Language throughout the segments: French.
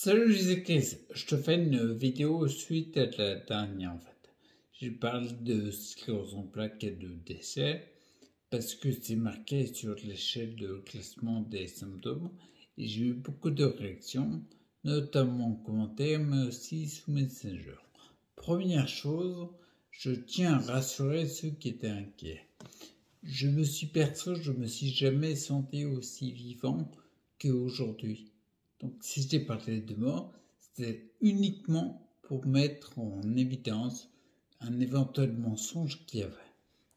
Salut, c'est Chris. Je te fais une vidéo suite à la dernière en fait. Je parle de sclérose en plaques et de décès parce que c'est marqué sur l'échelle de classement des symptômes et j'ai eu beaucoup de réactions, notamment en commentaire mais aussi sous Messenger. Première chose, je tiens à rassurer ceux qui étaient inquiets. Je me suis jamais senti aussi vivant qu'aujourd'hui. Donc si je t'ai parlé de mort, c'était uniquement pour mettre en évidence un éventuel mensonge qu'il y avait.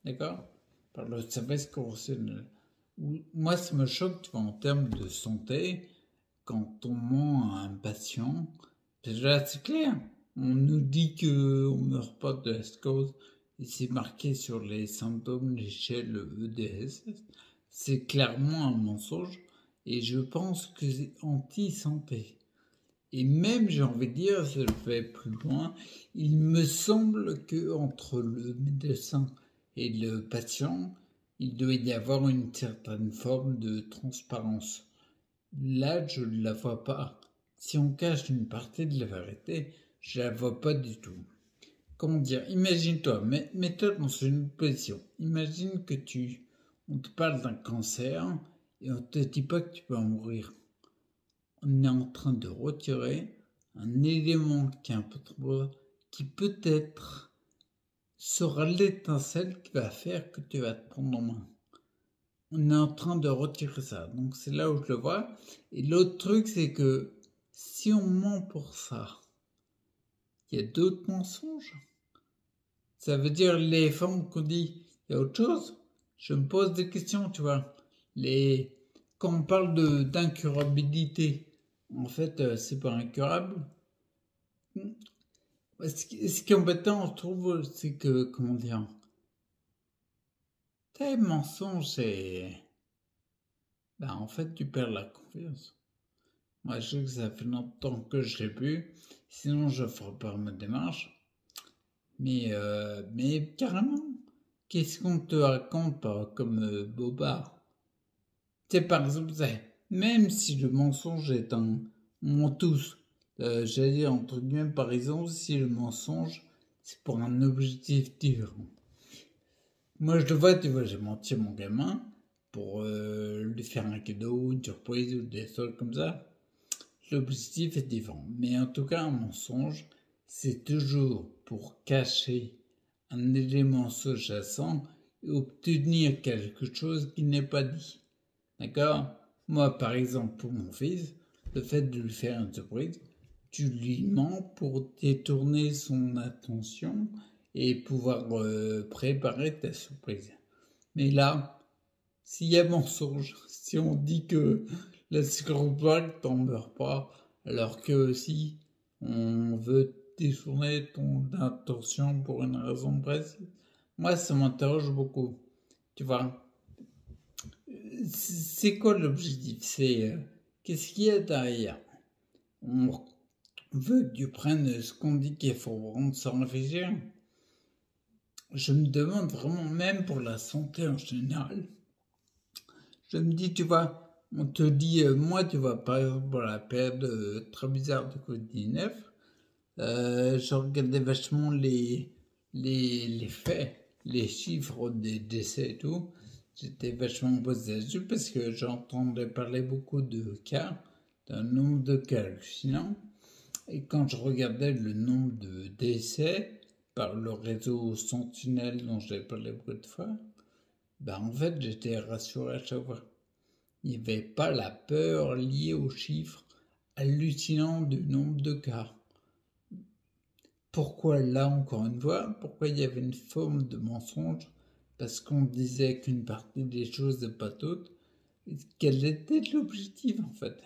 D'accord? Par le service correctionnel. Moi, ça me choque, tu vois, en termes de santé, quand on ment à un patient. Déjà, c'est clair. On nous dit qu'on ne meurt pas de la sclérose et c'est marqué sur les symptômes, l'échelle EDS. C'est clairement un mensonge et je pense que c'est anti-santé. Et même, j'ai envie de dire, je vais plus loin, il me semble que entre le médecin et le patient, il doit y avoir une certaine forme de transparence. Là, je ne la vois pas. Si on cache une partie de la vérité, je la vois pas du tout. Comment dire? Imagine-toi, mets-toi dans une position. Imagine que on te parle d'un cancer et on te dit pas que tu peux en mourir. On est en train de retirer un élément qui est un peu trop, qui peut-être sera l'étincelle qui va faire que tu vas te prendre en main. On est en train de retirer ça. Donc c'est là où je le vois. Et l'autre truc, c'est que si on ment pour ça, il y a d'autres mensonges. Ça veut dire les femmes qu'on dit, il y a autre chose. Je me pose des questions, tu vois. Quand on parle d'incurabilité, en fait, c'est pas incurable. Ce qui est embêtant, je trouve, c'est que, comment dire, tes mensonges, c'est... Ben, en fait, tu perds la confiance. Moi, je sais que ça fait longtemps que je l'ai plus, sinon je ferai pas ma démarche. Mais carrément, qu'est-ce qu'on te raconte comme bobard? Tu sais, par exemple, même si le mensonge est un... On tous, j'allais dire entre guillemets, par exemple, si le mensonge, c'est pour un objectif différent. Moi, je le vois, tu vois, j'ai menti à mon gamin pour lui faire un cadeau, une surprise ou des trucs comme ça. L'objectif est différent. Mais en tout cas, un mensonge, c'est toujours pour cacher un élément sous-jacent et obtenir quelque chose qui n'est pas dit. D'accord? Moi, par exemple, pour mon fils, le fait de lui faire une surprise, tu lui mens pour détourner son attention et pouvoir préparer ta surprise. Mais là, s'il y a mensonge, si on dit que la scroll t'en meurs pas, alors que si on veut détourner ton attention pour une raison précise, moi ça m'interroge beaucoup. Tu vois, c'est quoi l'objectif? C'est qu'est-ce qu'il y a derrière? On veut que tu prennes ce qu'on dit qu'il faut prendre sans réfléchir. Je me demande vraiment, même pour la santé en général, je me dis, tu vois, on te dit, moi, tu vois, par exemple, pour la période très bizarre de Covid-19, je regardais vachement les faits, les chiffres des décès et tout. J'étais vachement posé là-dessus parce que j'entendais parler beaucoup de cas, d'un nombre de cas hallucinant. Et quand je regardais le nombre de décès par le réseau Sentinelle dont j'avais parlé beaucoup de fois, ben en fait j'étais rassuré à chaque fois. Il n'y avait pas la peur liée aux chiffres hallucinants du nombre de cas. Pourquoi là, encore une fois, pourquoi il y avait une forme de mensonge? Parce qu'on disait qu'une partie des choses et pas toutes. Quel était l'objectif en fait?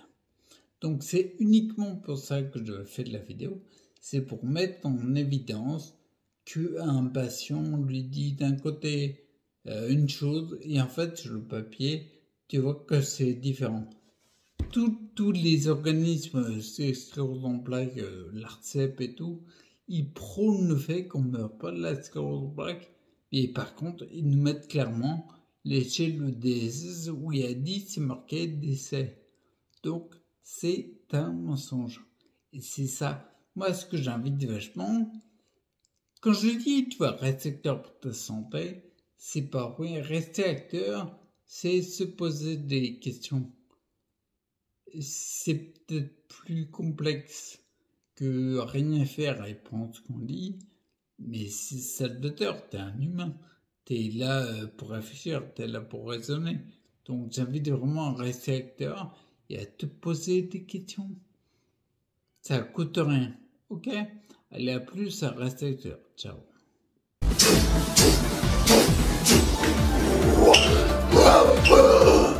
Donc c'est uniquement pour ça que je fais de la vidéo. C'est pour mettre en évidence qu'un patient lui dit d'un côté une chose et en fait sur le papier tu vois que c'est différent. Tous les organismes, sclérose en plaques, l'ARCEP et tout, ils prônent le fait qu'on ne meurt pas de la sclérose en plaques. Et par contre, ils nous mettent clairement l'échelle des où il y a 10, c'est marqué décès. Donc, c'est un mensonge. Et c'est ça. Moi, ce que j'invite vachement, quand je dis tu vas rester acteur pour ta santé, c'est pas oui, rester acteur, c'est se poser des questions. C'est peut-être plus complexe que rien faire et prendre ce qu'on dit, mais c'est salvateur, t'es un humain. T'es là pour réfléchir, t'es là pour raisonner. Donc j'invite vraiment à rester acteur et à te poser des questions. Ça coûte rien, ok? Allez, à plus, à rester acteur. Ciao. Wow.